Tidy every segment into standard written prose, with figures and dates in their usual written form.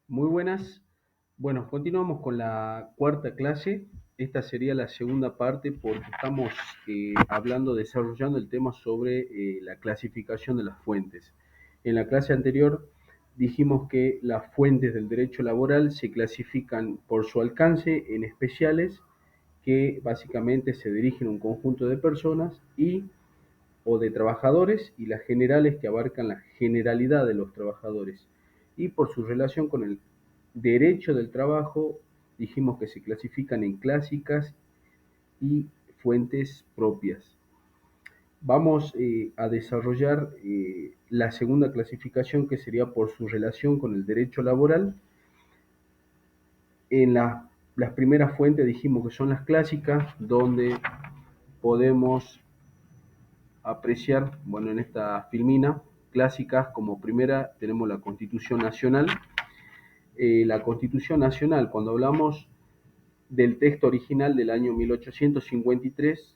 Muy buenas. Bueno, continuamos con la cuarta clase. Esta sería la segunda parte porque estamos desarrollando el tema sobre la clasificación de las fuentes. En la clase anterior dijimos que las fuentes del derecho laboral se clasifican por su alcance en especiales, que básicamente se dirigen a un conjunto de personas y o de trabajadores, y las generales, que abarcan la generalidad de los trabajadores. Y por su relación con el derecho del trabajo, dijimos que se clasifican en clásicas y fuentes propias. Vamos a desarrollar la segunda clasificación, que sería por su relación con el derecho laboral. En las primeras fuentes dijimos que son las clásicas, donde podemos apreciar, bueno, en esta filmina, clásicas. Como primera tenemos la Constitución Nacional. La Constitución Nacional, cuando hablamos del texto original del año 1853,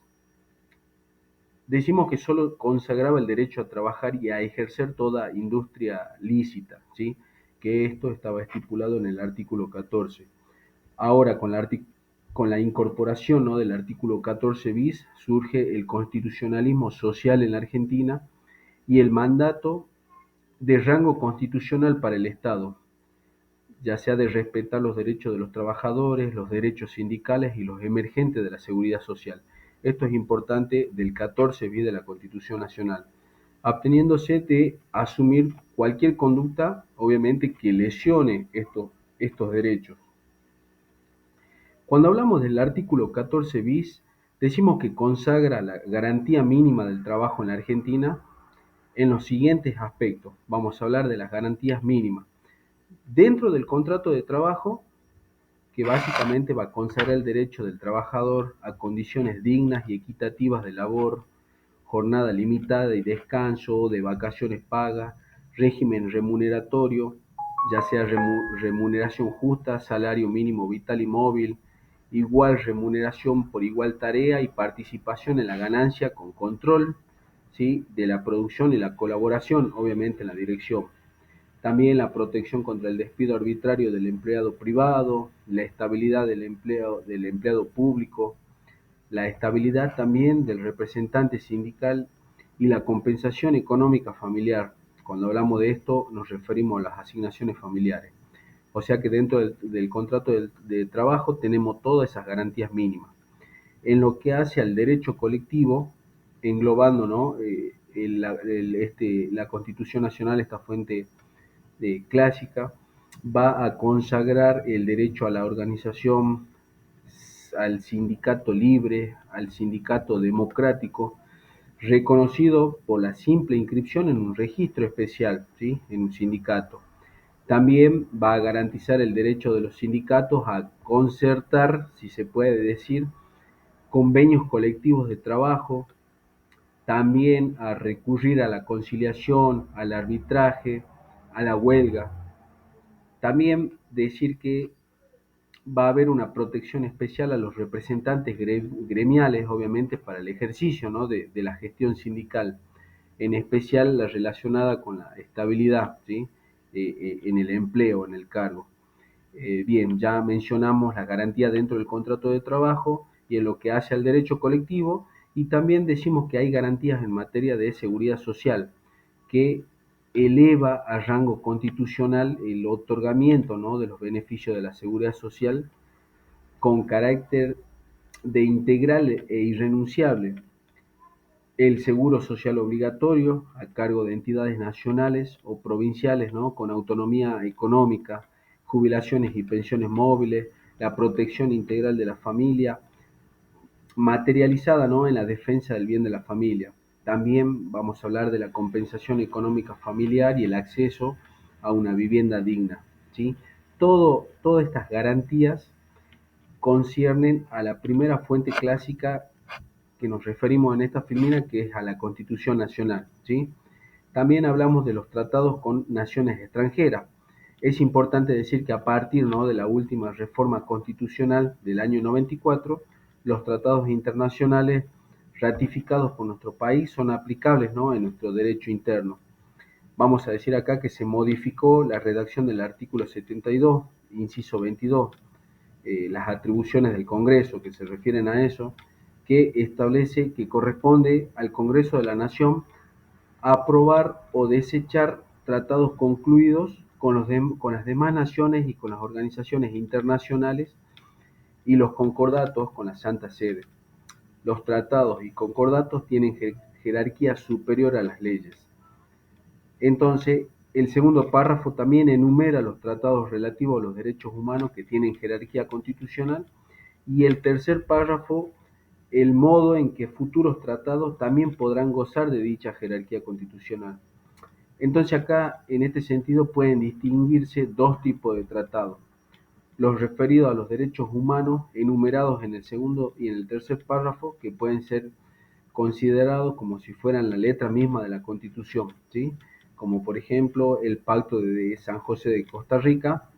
decimos que solo consagraba el derecho a trabajar y a ejercer toda industria lícita, ¿sí? Que esto estaba estipulado en el artículo 14. Ahora, con la incorporación, ¿no?, del artículo 14 bis, surge el constitucionalismo social en la Argentina y el mandato de rango constitucional para el Estado, ya sea de respetar los derechos de los trabajadores, los derechos sindicales y los emergentes de la seguridad social. Esto es importante del 14 bis de la Constitución Nacional, absteniéndose de asumir cualquier conducta, obviamente, que lesione estos derechos. Cuando hablamos del artículo 14 bis, decimos que consagra la garantía mínima del trabajo en la Argentina en los siguientes aspectos. Vamos a hablar de las garantías mínimas dentro del contrato de trabajo, que básicamente va a consagrar el derecho del trabajador a condiciones dignas y equitativas de labor, jornada limitada y descanso, de vacaciones pagas, régimen remuneratorio, ya sea remuneración justa, salario mínimo vital y móvil, igual remuneración por igual tarea y participación en la ganancia con control, ¿sí?, de la producción y la colaboración, obviamente, en la dirección. También la protección contra el despido arbitrario del empleado privado, la estabilidad del empleado público, la estabilidad también del representante sindical y la compensación económica familiar. Cuando hablamos de esto nos referimos a las asignaciones familiares. O sea que dentro del contrato de trabajo tenemos todas esas garantías mínimas. En lo que hace al derecho colectivo, englobando, ¿no?, la Constitución Nacional, esta fuente clásica, va a consagrar el derecho a la organización, al sindicato libre, al sindicato democrático, reconocido por la simple inscripción en un registro especial, ¿sí?, en un sindicato. También va a garantizar el derecho de los sindicatos a concertar, si se puede decir, convenios colectivos de trabajo, también a recurrir a la conciliación, al arbitraje, a la huelga. También decir que va a haber una protección especial a los representantes gremiales, obviamente, para el ejercicio, ¿no?, de la gestión sindical, en especial la relacionada con la estabilidad, ¿sí?, en el empleo, en el cargo. Bien, ya mencionamos la garantía dentro del contrato de trabajo y en lo que hace al derecho colectivo, y también decimos que hay garantías en materia de seguridad social, que eleva a rango constitucional el otorgamiento, ¿no?, de los beneficios de la seguridad social con carácter de integral e irrenunciable. El seguro social obligatorio a cargo de entidades nacionales o provinciales, ¿no?, con autonomía económica, jubilaciones y pensiones móviles, la protección integral de la familia, materializada, ¿no?, en la defensa del bien de la familia. También vamos a hablar de la compensación económica familiar y el acceso a una vivienda digna, ¿sí? Todas estas garantías conciernen a la primera fuente clásica que nos referimos en esta filmina, que es a la Constitución Nacional, ¿sí? También hablamos de los tratados con naciones extranjeras. Es importante decir que a partir, ¿no?, de la última reforma constitucional del año 94, los tratados internacionales ratificados por nuestro país son aplicables, ¿no?, en nuestro derecho interno. Vamos a decir acá que se modificó la redacción del artículo 72, inciso 22, las atribuciones del Congreso que se refieren a eso, que establece que corresponde al Congreso de la Nación aprobar o desechar tratados concluidos con las demás naciones y con las organizaciones internacionales y los concordatos con la Santa Sede. Los tratados y concordatos tienen jerarquía superior a las leyes. Entonces, el segundo párrafo también enumera los tratados relativos a los derechos humanos que tienen jerarquía constitucional y el tercer párrafo, el modo en que futuros tratados también podrán gozar de dicha jerarquía constitucional. Entonces acá, en este sentido, pueden distinguirse dos tipos de tratados. Los referidos a los derechos humanos, enumerados en el segundo y en el tercer párrafo, que pueden ser considerados como si fueran la letra misma de la Constitución, ¿sí? Como por ejemplo el Pacto de San José de Costa Rica,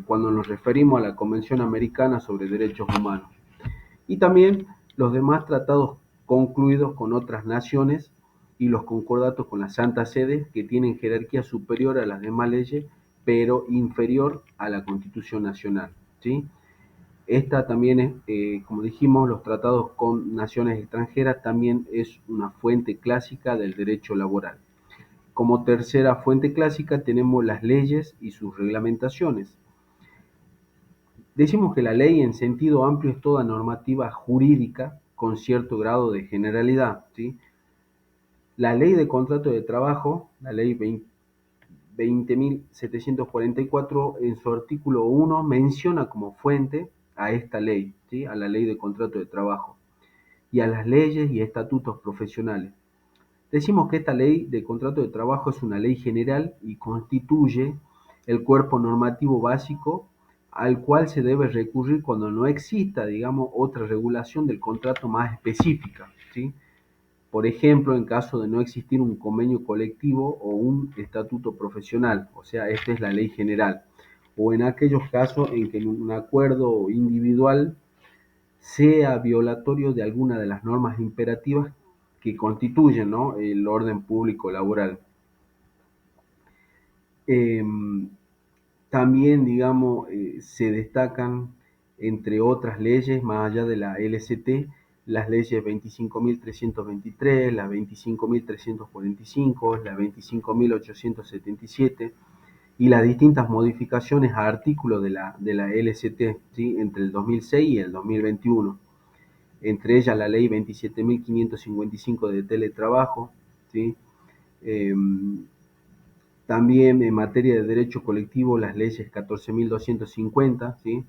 cuando nos referimos a la Convención Americana sobre Derechos Humanos. Y también los demás tratados concluidos con otras naciones y los concordatos con la Santa Sede, que tienen jerarquía superior a las demás leyes, pero inferior a la Constitución Nacional, ¿sí? Esta también es, como dijimos, los tratados con naciones extranjeras también es una fuente clásica del derecho laboral. Como tercera fuente clásica tenemos las leyes y sus reglamentaciones. Decimos que la ley en sentido amplio es toda normativa jurídica con cierto grado de generalidad, ¿sí? La ley de contrato de trabajo, la ley 20.744, en su artículo 1 menciona como fuente a esta ley, ¿sí? A la ley de contrato de trabajo y a las leyes y estatutos profesionales. Decimos que esta ley de contrato de trabajo es una ley general y constituye el cuerpo normativo básico al cual se debe recurrir cuando no exista, digamos, otra regulación del contrato más específica, ¿sí? Por ejemplo, en caso de no existir un convenio colectivo o un estatuto profesional, o sea, esta es la ley general, o en aquellos casos en que un acuerdo individual sea violatorio de alguna de las normas imperativas que constituyen, ¿no?, el orden público laboral. Eh, También, digamos, se destacan, entre otras leyes, más allá de la LCT, las leyes 25.323, la 25.345, la 25.877 y las distintas modificaciones a artículos de la LCT, ¿sí?, entre el 2006 y el 2021. Entre ellas la ley 27.555 de teletrabajo, ¿sí? Eh, También en materia de derecho colectivo las leyes 14.250, ¿sí?,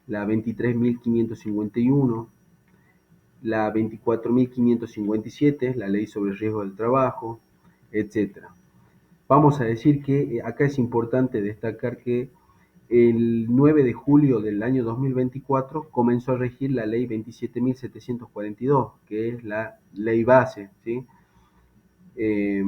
la 23.551, la 24.557, la ley sobre riesgo del trabajo, etcétera. Vamos a decir que acá es importante destacar que el 9 de julio del año 2024 comenzó a regir la ley 27.742, que es la ley base, ¿sí? Eh,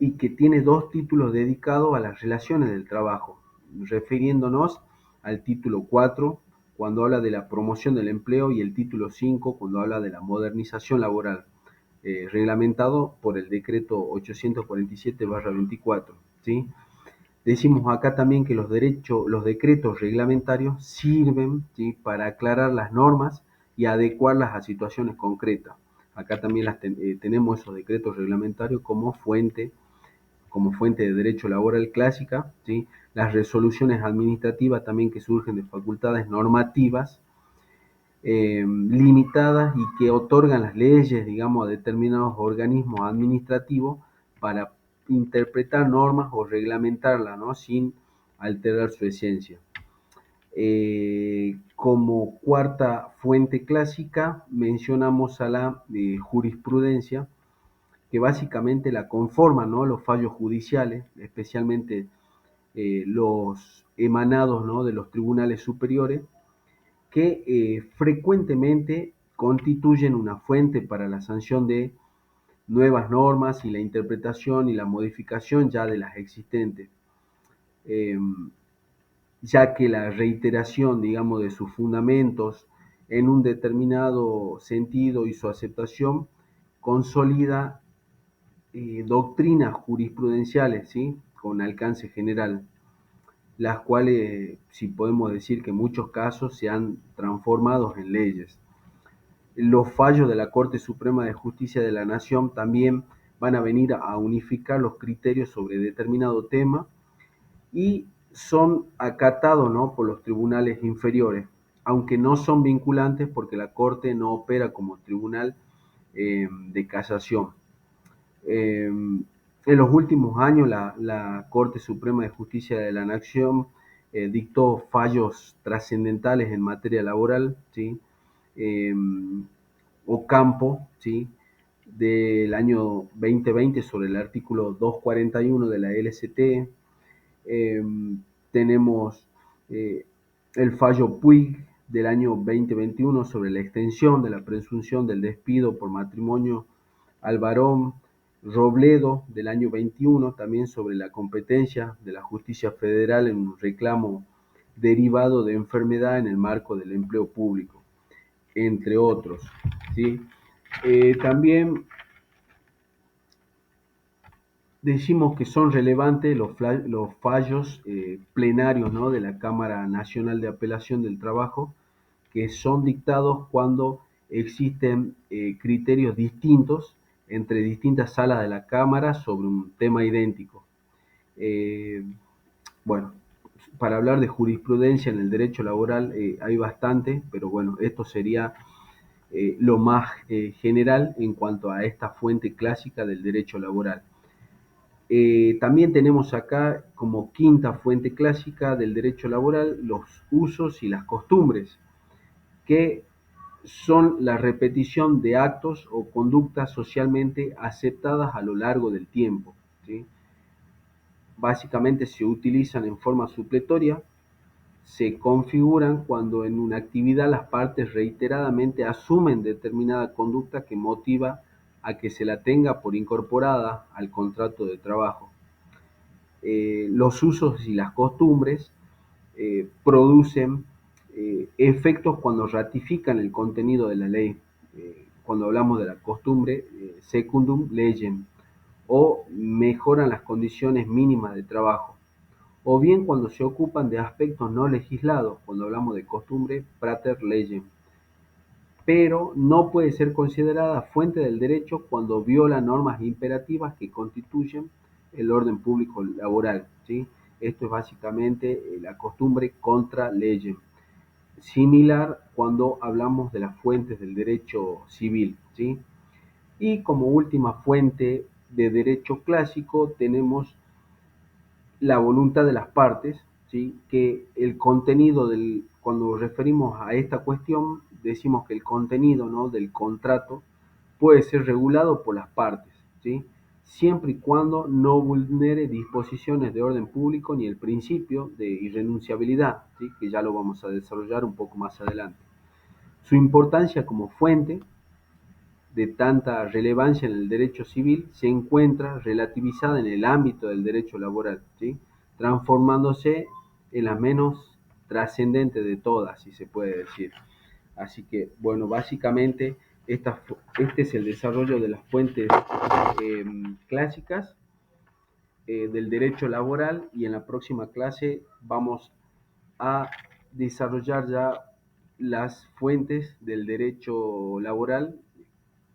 y que tiene dos títulos dedicados a las relaciones del trabajo, refiriéndonos al título 4 cuando habla de la promoción del empleo y el título 5 cuando habla de la modernización laboral, reglamentado por el decreto 847/24, ¿sí? Decimos acá también que los decretos reglamentarios sirven, ¿sí?, para aclarar las normas y adecuarlas a situaciones concretas. Acá también tenemos esos decretos reglamentarios como fuente de derecho laboral clásica, ¿sí? Las resoluciones administrativas también que surgen de facultades normativas limitadas y que otorgan las leyes, digamos, a determinados organismos administrativos para interpretar normas o reglamentarlas, ¿no?, sin alterar su esencia. Como cuarta fuente clásica mencionamos a la jurisprudencia, que básicamente la conforman, ¿no?, los fallos judiciales, especialmente los emanados, ¿no?, de los tribunales superiores, que frecuentemente constituyen una fuente para la sanción de nuevas normas y la interpretación y la modificación ya de las existentes, eh, ya que la reiteración, digamos, de sus fundamentos en un determinado sentido y su aceptación consolida doctrinas jurisprudenciales, ¿sí? Con alcance general, las cuales, si podemos decir que en muchos casos se han transformado en leyes. Los fallos de la Corte Suprema de Justicia de la Nación también van a venir a unificar los criterios sobre determinado tema y son acatados, ¿no?, por los tribunales inferiores, aunque no son vinculantes porque la Corte no opera como tribunal de casación. En los últimos años la Corte Suprema de Justicia de la Nación dictó fallos trascendentales en materia laboral, ¿sí? Eh, Ocampo, ¿sí?, del año 2020 sobre el artículo 241 de la LCT. Eh, Tenemos el fallo Puig del año 2021 sobre la extensión de la presunción del despido por matrimonio al varón. Robledo del año 21 también sobre la competencia de la justicia federal en un reclamo derivado de enfermedad en el marco del empleo público, entre otros, ¿sí? También decimos que son relevantes los fallos plenarios, ¿no?, de la Cámara Nacional de Apelación del Trabajo, que son dictados cuando existen criterios distintos entre distintas salas de la Cámara sobre un tema idéntico. Eh, bueno, para hablar de jurisprudencia en el derecho laboral hay bastante, pero bueno, esto sería lo más general en cuanto a esta fuente clásica del derecho laboral. También tenemos acá como quinta fuente clásica del derecho laboral los usos y las costumbres, que son la repetición de actos o conductas socialmente aceptadas a lo largo del tiempo, ¿sí? Básicamente se utilizan en forma supletoria, se configuran cuando en una actividad las partes reiteradamente asumen determinada conducta que motiva a que se la tenga por incorporada al contrato de trabajo. Los usos y las costumbres producen efectos cuando ratifican el contenido de la ley. Cuando hablamos de la costumbre, secundum legem, o mejoran las condiciones mínimas de trabajo. O bien cuando se ocupan de aspectos no legislados, cuando hablamos de costumbre, prater legem. Pero no puede ser considerada fuente del derecho cuando viola normas imperativas que constituyen el orden público laboral, ¿sí? Esto es básicamente la costumbre contra legem. Similar cuando hablamos de las fuentes del derecho civil, ¿sí? Y como última fuente de derecho clásico tenemos la voluntad de las partes, ¿sí?, que el contenido cuando referimos a esta cuestión, decimos que el contenido, ¿no?, del contrato puede ser regulado por las partes, ¿sí?, siempre y cuando no vulnere disposiciones de orden público ni el principio de irrenunciabilidad, ¿sí?, que ya lo vamos a desarrollar un poco más adelante. Su importancia como fuente de tanta relevancia en el derecho civil se encuentra relativizada en el ámbito del derecho laboral, ¿sí?, transformándose en la menos trascendente de todas, si se puede decir. Así que, bueno, básicamente este es el desarrollo de las fuentes eh, clásicas del derecho laboral, y en la próxima clase vamos a desarrollar ya las fuentes del derecho laboral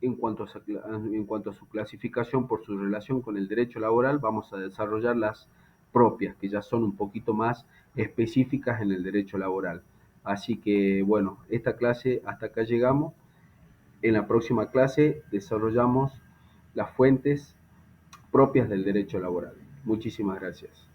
en cuanto a su clasificación por su relación con el derecho laboral. Vamos a desarrollar las propias, que ya son un poquito más específicas en el derecho laboral. Así que, bueno, esta clase hasta acá llegamos. En la próxima clase desarrollamos las fuentes propias del derecho laboral. Muchísimas gracias.